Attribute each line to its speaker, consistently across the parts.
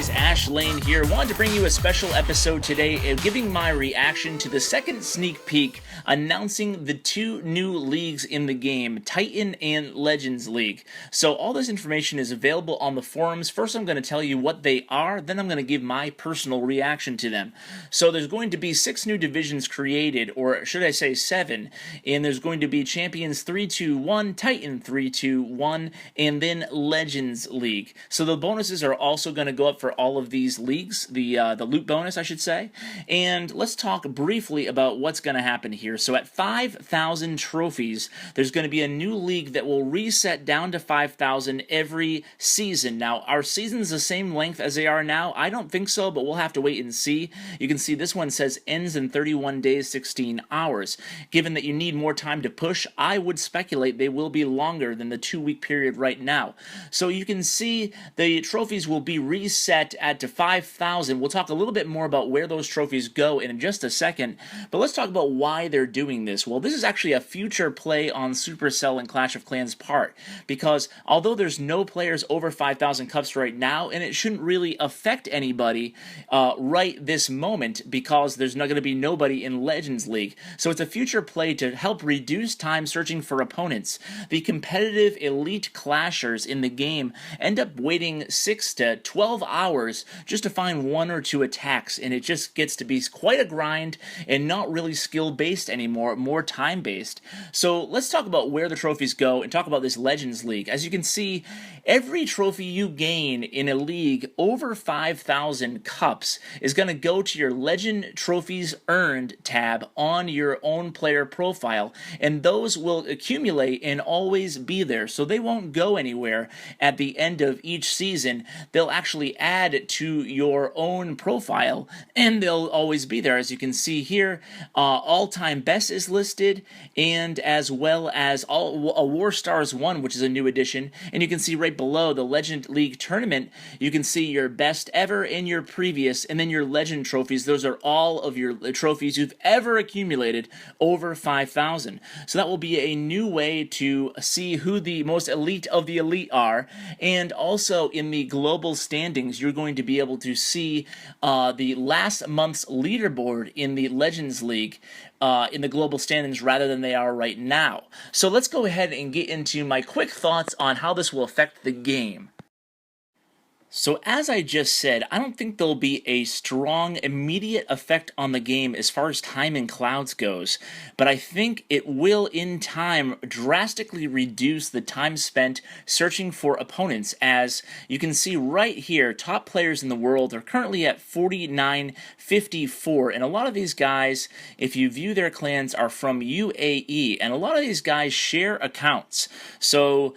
Speaker 1: guys? Ash Lane here. Wanted to bring you a special episode today giving my reaction to the second sneak peek announcing the two new leagues in the game, Titan and Legends League. So all this information is available on the forums. First I'm going to tell you what they are, then I'm going to give my personal reaction to them. So there's going to be 6 new divisions created, or should I say 7, and there's going to be Champions 3-2-1, Titan 3-2-1, and then Legends League. So the bonuses are also going to go up for all of these leagues, the loot bonus, I should say. And let's talk briefly about what's going to happen here. So at 5,000 trophies, there's going to be a new league that will reset down to 5,000 every season. Now, are seasons the same length as they are now? I don't think so, but we'll have to wait and see. You can see this one says ends in 31 days, 16 hours. Given that you need more time to push, I would speculate they will be longer than the 2-week period right now. So you can see the trophies will be reset at to 5,000. We'll talk a little bit more about where those trophies go in just a second, but let's talk about why they're doing this. Well, this is actually a future play on Supercell and Clash of Clans' part, because although there's no players over 5,000 cups right now, and it shouldn't really affect anybody right this moment, because there's not going to be nobody in Legends League. So it's a future play to help reduce time searching for opponents. The competitive elite clashers in the game end up waiting 6 to 12 hours just to find 1 or 2 attacks, and it just gets to be quite a grind and not really skill-based anymore, more time-based. So let's talk about where the trophies go and talk about this Legends League. As you can see, every trophy you gain in a league over 5,000 cups is going to go to your Legend Trophies Earned tab on your own player profile, and those will accumulate and always be there, so they won't go anywhere at the end of each season. They'll actually add to your own profile, and they'll always be there. As you can see here, all-time best is listed, and as well as a War Stars 1, which is a new addition, and you can see right below the Legend League tournament, you can see your best ever and your previous, and then your legend trophies. Those are all of your trophies you've ever accumulated over 5,000. So that will be a new way to see who the most elite of the elite are, and also in the global standings, you're going to be able to see the last month's leaderboard in the Legends League in the global standings rather than they are right now. So let's go ahead and get into my quick thoughts on how this will affect the game. So as I just said, I don't think there'll be a strong immediate effect on the game as far as time in clouds goes, but I think it will in time drastically reduce the time spent searching for opponents. As you can see right here, top players in the world are currently at 4954, and a lot of these guys, if you view their clans, are from UAE, and a lot of these guys share accounts. So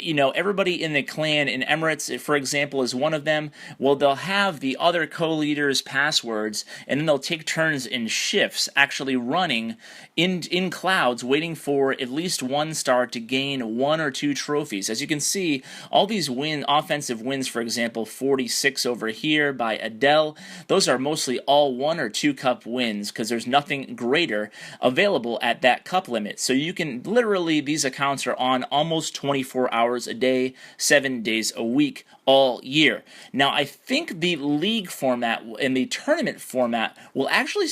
Speaker 1: you know, everybody in the clan in Emirates, for example, is one of them. Well, they'll have the other co-leaders' passwords, and then they'll take turns in shifts actually running in clouds, waiting for at least 1 star to gain 1 or 2 trophies. As you can see, all these offensive wins, for example, 46 over here by Adele, those are mostly all 1 or 2 cup wins, because there's nothing greater available at that cup limit. So you can literally, these accounts are on almost 24 hours a day, 7 days a week, all year. Now, I think the league format and the tournament format will actually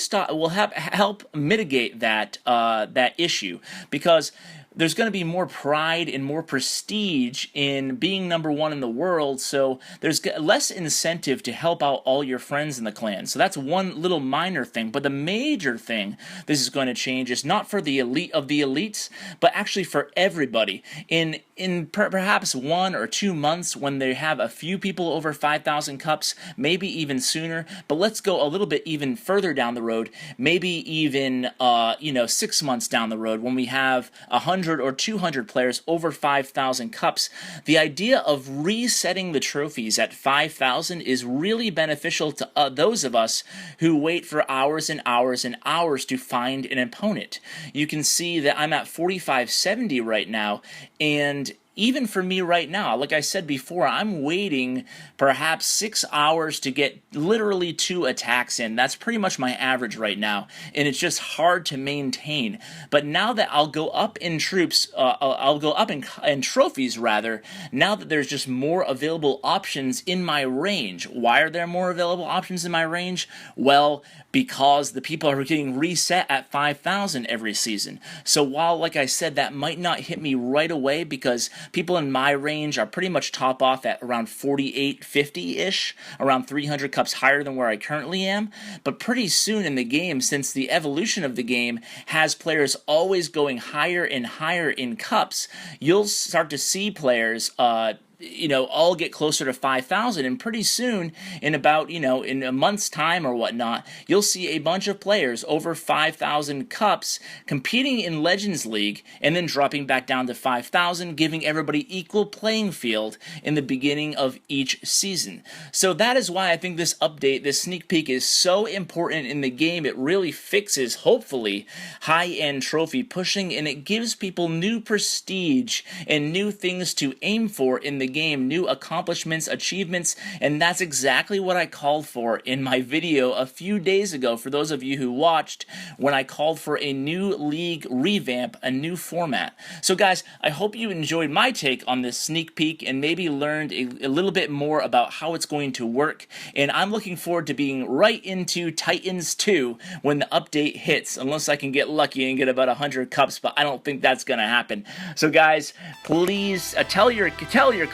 Speaker 1: help mitigate that issue, because there's going to be more pride and more prestige in being number 1 in the world, so there's less incentive to help out all your friends in the clan. So that's one little minor thing, but the major thing this is going to change is not for the elite of the elites, but actually for everybody. In perhaps 1 or 2 months, when they have a few people over 5,000 cups, maybe even sooner, but let's go a little bit even further down the road, maybe even 6 months down the road, when we have 100 or 200 players over 5,000 cups, the idea of resetting the trophies at 5,000 is really beneficial to those of us who wait for hours and hours and hours to find an opponent. You can see that I'm at 4570 right now, and even for me right now, like I said before, I'm waiting perhaps 6 hours to get literally 2 attacks in. That's pretty much my average right now, and it's just hard to maintain. But now that I'll go up in troops, I'll go up in trophies rather, now that there's just more available options in my range. Why are there more available options in my range? Well, because the people are getting reset at 5,000 every season. So while, like I said, that might not hit me right away because people in my range are pretty much top off at around 4850-ish, around 300 cups higher than where I currently am, but pretty soon in the game, since the evolution of the game has players always going higher and higher in cups, you'll start to see players all get closer to 5,000, and pretty soon, in about, in a month's time or whatnot, you'll see a bunch of players over 5,000 cups competing in Legends League and then dropping back down to 5,000, giving everybody equal playing field in the beginning of each season. So that is why I think this update, this sneak peek, is so important in the game. It really fixes, hopefully, high-end trophy pushing, and it gives people new prestige and new things to aim for in the game, new accomplishments, achievements, and that's exactly what I called for in my video a few days ago, for those of you who watched, when I called for a new league revamp, a new format. So guys, I hope you enjoyed my take on this sneak peek and maybe learned a little bit more about how it's going to work, and I'm looking forward to being right into Titans 2 when the update hits, unless I can get lucky and get about 100 cups, but I don't think that's gonna happen. So guys, please tell your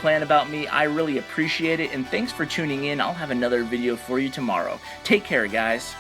Speaker 1: clan about me. I really appreciate it, and thanks for tuning in. I'll have another video for you tomorrow. Take care, guys.